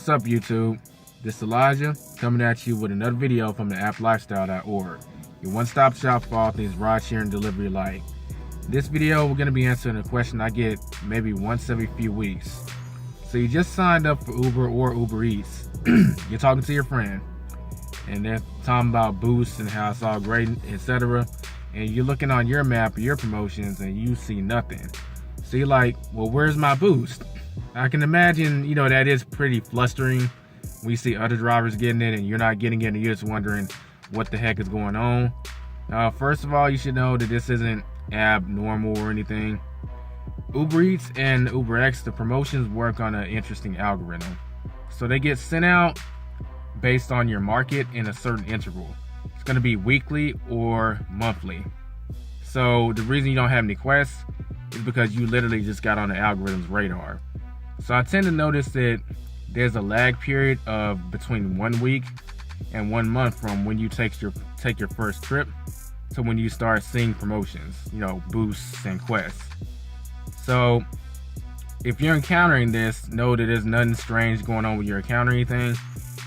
What's up, YouTube? This is Elijah coming at you with another video from the applifestyle.org, your one-stop shop for all things ride share and delivery alike. In this video, we're going to be answering a question I get maybe once every few weeks. So you just signed up for Uber or Ubereats. You're talking to your friend, and they're talking about boosts and how it's all great, etc. And you're looking on your map or your promotions and you see nothing. So you're like, well, where's my boost? I can imagine, that is pretty flustering. We see other drivers getting it and you're not getting it and you're just wondering what the heck is going on. First of all, you should know that this isn't abnormal or anything. Ubereats and Ubereats, the promotions work on an interesting algorithm. So they get sent out based on your market in a certain interval. It's going to be weekly or monthly. So the reason you don't have any quests is because you literally just got on the algorithm's radar. So I tend to notice that there's a lag period of between 1 week and 1 month from when you take your first trip to when you start seeing promotions, boosts and quests. So if you're encountering this, know that there's nothing strange going on with your account or anything.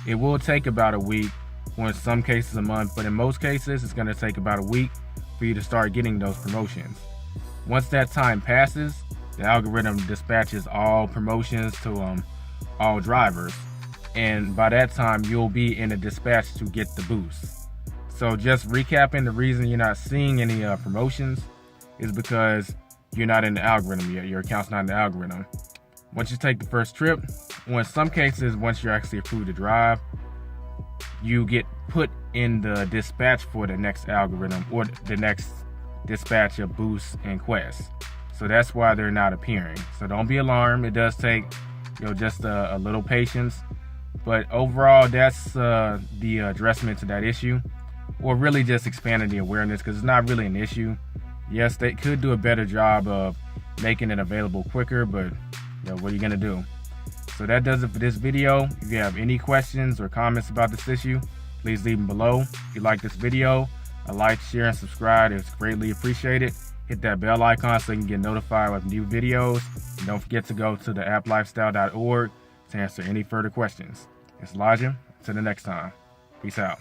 It will take about a week, or in some cases a month, but in most cases it's going to take about a week for you to start getting those promotions. Once that time passes, the algorithm dispatches all promotions to all drivers, and by that time you'll be in a dispatch to get the boost. So just recapping, the reason you're not seeing any promotions is because you're not in the algorithm yet. Your account's not in the algorithm. Once you take the first trip, or in some cases once you're actually approved to drive, you get put in the dispatch for the next algorithm or the next dispatch of boosts and quests. So that's why they're not appearing. So don't be alarmed. It does take just a little patience, but overall that's the addressment to that issue, or really just expanding the awareness, because it's not really an issue. Yes, they could do a better job of making it available quicker, but what are you gonna do? So that does it for this video. If you have any questions or comments about this issue, please leave them below. If you like this video, a like, share, and subscribe. It's greatly appreciated. Hit that bell icon so you can get notified with new videos. And don't forget to go to the applifestyle.org to answer any further questions. It's Elijah. Until the next time. Peace out.